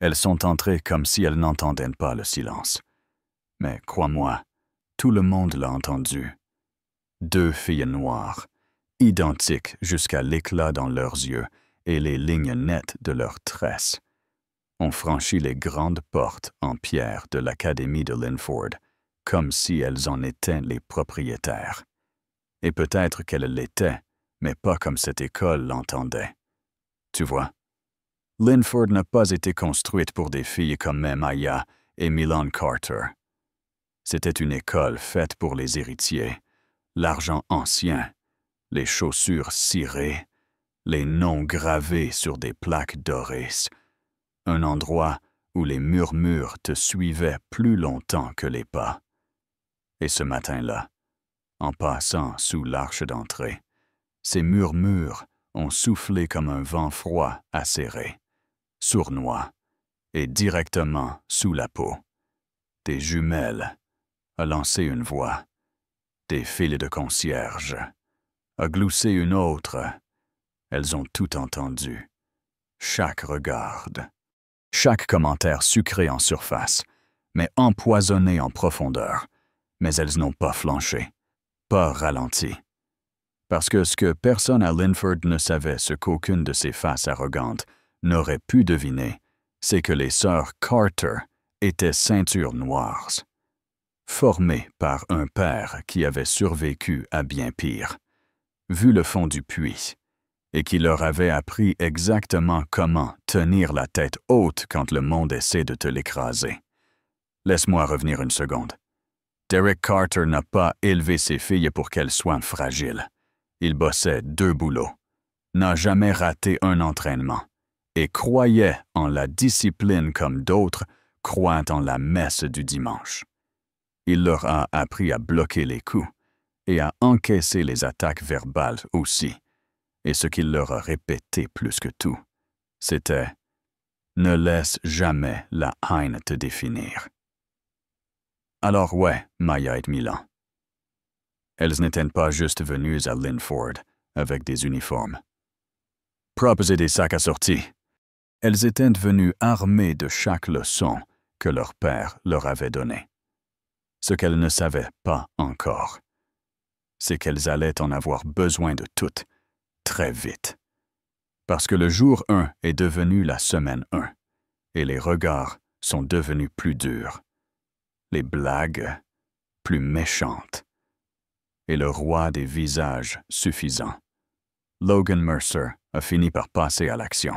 Elles sont entrées comme si elles n'entendaient pas le silence. Mais crois-moi, tout le monde l'a entendu. 2 filles noires, identiques jusqu'à l'éclat dans leurs yeux et les lignes nettes de leurs tresses, ont franchi les grandes portes en pierre de l'Académie de Linford, comme si elles en étaient les propriétaires. Et peut-être qu'elles l'étaient, mais pas comme cette école l'entendait. Tu vois? Linford n'a pas été construite pour des filles comme Maya et Milan Carter. C'était une école faite pour les héritiers, l'argent ancien, les chaussures cirées, les noms gravés sur des plaques dorées, un endroit où les murmures te suivaient plus longtemps que les pas. Et ce matin-là, en passant sous l'arche d'entrée, ces murmures ont soufflé comme un vent froid acéré, sournois, et directement sous la peau. Des jumelles, a lancé une voix. Des filles de concierge, a gloussé une autre. Elles ont tout entendu. Chaque regard, chaque commentaire sucré en surface, mais empoisonné en profondeur. Mais elles n'ont pas flanché, pas ralenti. Parce que ce que personne à Linford ne savait, ce qu'aucune de ces faces arrogantes n'aurait pu deviner, c'est que les sœurs Carter étaient ceintures noires, formées par un père qui avait survécu à bien pire, vu le fond du puits, et qui leur avait appris exactement comment tenir la tête haute quand le monde essaie de te l'écraser. Laisse-moi revenir une seconde. Derek Carter n'a pas élevé ses filles pour qu'elles soient fragiles. Il bossait 2 boulots, n'a jamais raté un entraînement et croyait en la discipline comme d'autres croient en la messe du dimanche. Il leur a appris à bloquer les coups et à encaisser les attaques verbales aussi. Et ce qu'il leur a répété plus que tout, c'était « Ne laisse jamais la haine te définir ». Alors ouais, Maya et Milan. Elles n'étaient pas juste venues à Linford avec des uniformes. Propres et des sacs assortis. Elles étaient venues armées de chaque leçon que leur père leur avait donnée. Ce qu'elles ne savaient pas encore, c'est qu'elles allaient en avoir besoin de toutes, très vite. Parce que le jour 1 est devenu la semaine 1, et les regards sont devenus plus durs, les blagues plus méchantes, et le roi des visages suffisants. Logan Mercer a fini par passer à l'action.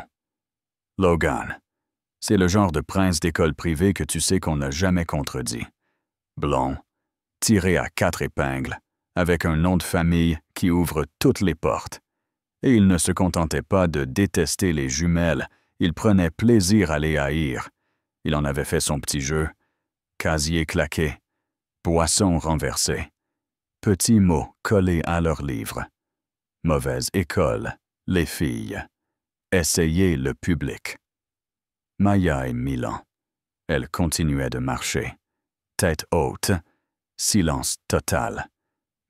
Logan, c'est le genre de prince d'école privée que tu sais qu'on n'a jamais contredit. Blond, tiré à 4 épingles, avec un nom de famille qui ouvre toutes les portes. Et il ne se contentait pas de détester les jumelles, il prenait plaisir à les haïr. Il en avait fait son petit jeu. Casier claqué, boisson renversée, petits mots collés à leurs livres. Mauvaise école, les filles. Essayer le public. Maya et Milan. Elles continuaient de marcher. Tête haute, silence total.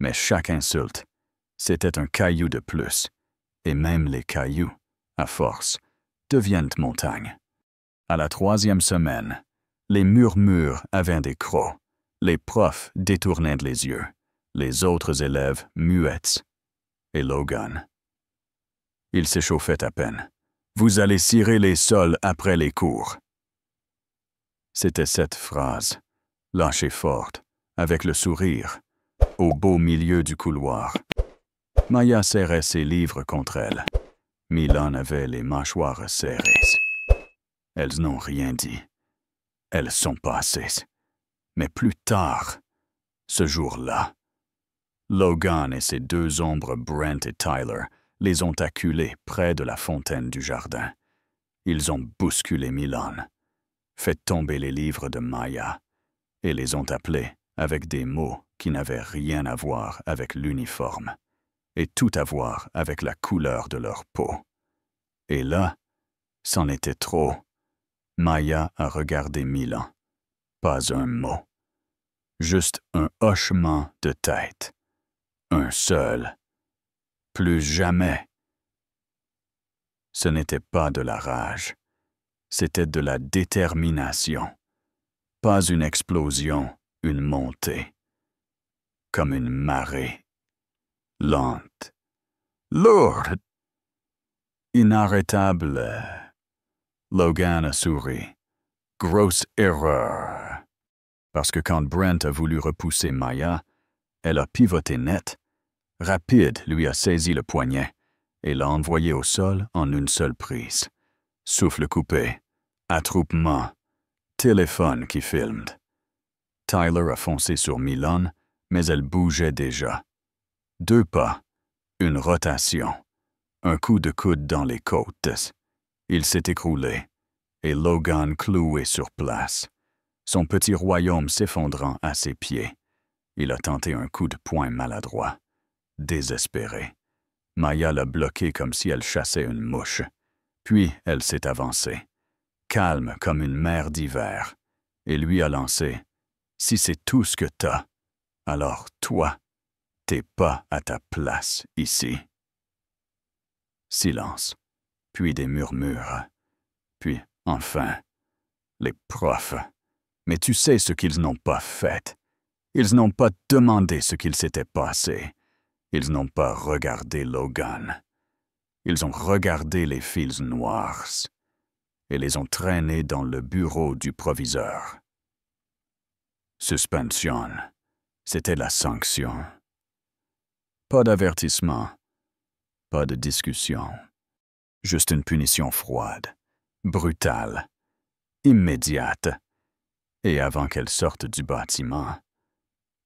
Mais chaque insulte, c'était un caillou de plus. Et même les cailloux, à force, deviennent montagnes. À la 3e semaine, les murmures avaient des crocs, les profs détournaient les yeux, les autres élèves muettes. Et Logan. Il s'échauffait à peine. « Vous allez cirer les sols après les cours. » C'était cette phrase, lâchée forte, avec le sourire, au beau milieu du couloir. Maya serrait ses livres contre elle. Milan avait les mâchoires serrées. Elles n'ont rien dit. Elles sont passées. Mais plus tard, ce jour-là, Logan et ses 2 ombres Brent et Tyler les ont acculés près de la fontaine du jardin. Ils ont bousculé Milan, fait tomber les livres de Maya et les ont appelés avec des mots qui n'avaient rien à voir avec l'uniforme et tout à voir avec la couleur de leur peau. Et là, c'en était trop. Maya a regardé Milan. Pas un mot. Juste un hochement de tête. Un seul. Plus jamais. Ce n'était pas de la rage. C'était de la détermination. Pas une explosion, une montée. Comme une marée. Lente. Lourde. Inarrêtable. Logan a souri. Grosse erreur. Parce que quand Brent a voulu repousser Maya, elle a pivoté net. Rapide lui a saisi le poignet et l'a envoyé au sol en une seule prise. Souffle coupé. Attroupement. Téléphone qui filme. Tyler a foncé sur Milan, mais elle bougeait déjà. 2 pas. Une rotation. Un coup de coude dans les côtes. Il s'est écroulé, et Logan cloué sur place. Son petit royaume s'effondrant à ses pieds. Il a tenté un coup de poing maladroit. Désespéré. Maya l'a bloqué comme si elle chassait une mouche. Puis elle s'est avancée. Calme comme une mer d'hiver. Et lui a lancé « Si c'est tout ce que t'as, alors toi, t'es pas à ta place ici. » Silence. Puis des murmures. Puis, enfin, les profs. Mais tu sais ce qu'ils n'ont pas fait. Ils n'ont pas demandé ce qu'il s'était passé. Ils n'ont pas regardé Logan. Ils ont regardé les fils noirs et les ont traînés dans le bureau du proviseur. Suspension. C'était la sanction. Pas d'avertissement. Pas de discussion. Juste une punition froide, brutale, immédiate. Et avant qu'elle sorte du bâtiment,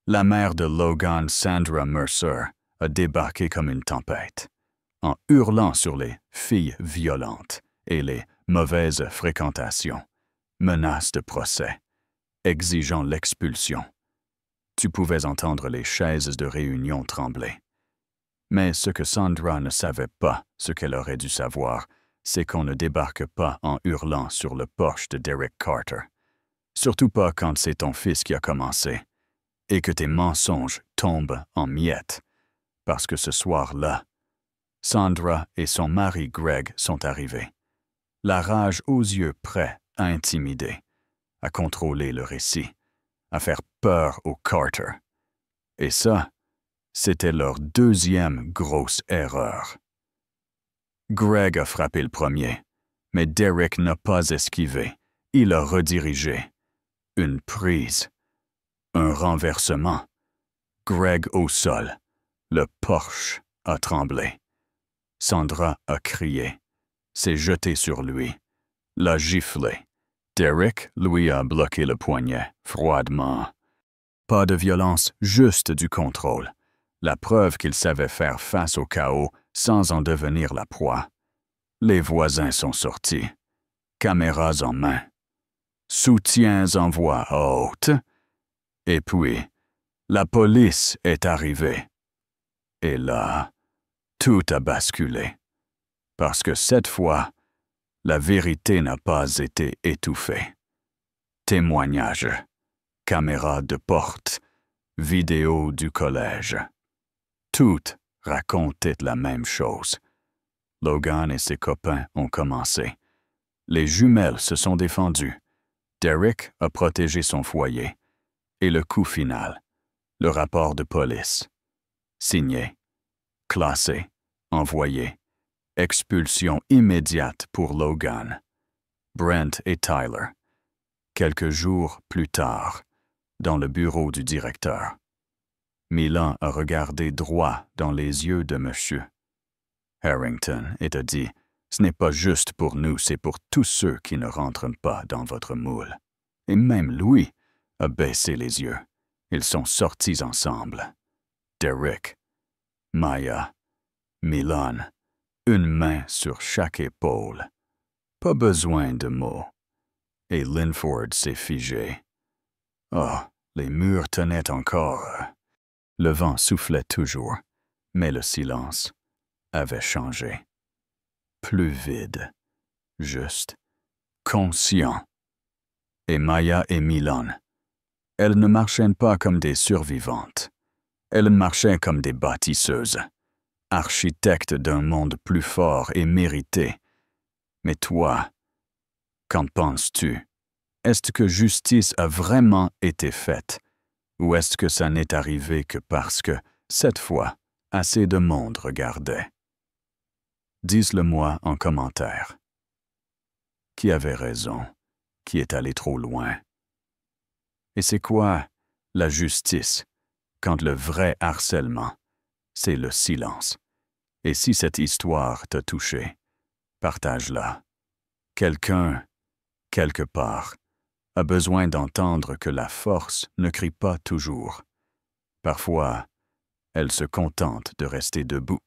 la mère de Logan, Sandra Mercer, a débarqué comme une tempête, en hurlant sur les filles violentes et les mauvaises fréquentations, menaces de procès, exigeant l'expulsion. Tu pouvais entendre les chaises de réunion trembler. Mais ce que Sandra ne savait pas, ce qu'elle aurait dû savoir, c'est qu'on ne débarque pas en hurlant sur le porche de Derek Carter. Surtout pas quand c'est ton fils qui a commencé, et que tes mensonges tombent en miettes. Parce que ce soir-là, Sandra et son mari Greg sont arrivés. La rage aux yeux prêts à intimider, à contrôler le récit, à faire peur au Carter. Et ça, c'était leur deuxième grosse erreur. Greg a frappé le premier, mais Derek n'a pas esquivé. Il a redirigé. Une prise. Un renversement. Greg au sol. Le porche a tremblé. Sandra a crié. S'est jetée sur lui. L'a giflé. Derek lui a bloqué le poignet, froidement. Pas de violence, juste du contrôle. La preuve qu'il savait faire face au chaos sans en devenir la proie. Les voisins sont sortis. Caméras en main. Soutiens en voix haute. Et puis, la police est arrivée. Et là, tout a basculé. Parce que cette fois, la vérité n'a pas été étouffée. Témoignages, caméras de porte, vidéos du collège. Toutes racontaient la même chose. Logan et ses copains ont commencé. Les jumelles se sont défendues. Derek a protégé son foyer. Et le coup final, le rapport de police. Signé, classé, envoyé. Expulsion immédiate pour Logan. Brent et Tyler. Quelques jours plus tard, dans le bureau du directeur. Milan a regardé droit dans les yeux de monsieur Harrington et a dit « Ce n'est pas juste pour nous, c'est pour tous ceux qui ne rentrent pas dans votre moule. » Et même lui a baissé les yeux. Ils sont sortis ensemble. Derek, Maya, Milan, une main sur chaque épaule. Pas besoin de mots. Et Linford s'est figé. Oh, les murs tenaient encore. Le vent soufflait toujours, mais le silence avait changé. Plus vide, juste, conscient. Et Maya et Milan, elles ne marchaient pas comme des survivantes. Elles marchaient comme des bâtisseuses, architectes d'un monde plus fort et mérité. Mais toi, Qu'en penses-tu? Est-ce que justice a vraiment été faite? Ou est-ce que ça n'est arrivé que parce que, cette fois, assez de monde regardait? Dis-le-moi en commentaire. Qui avait raison? Qui est allé trop loin? Et c'est quoi la justice quand le vrai harcèlement, c'est le silence? Et si cette histoire t'a touché, partage-la. Quelqu'un, quelque part, a besoin d'entendre que la force ne crie pas toujours. Parfois, elle se contente de rester debout.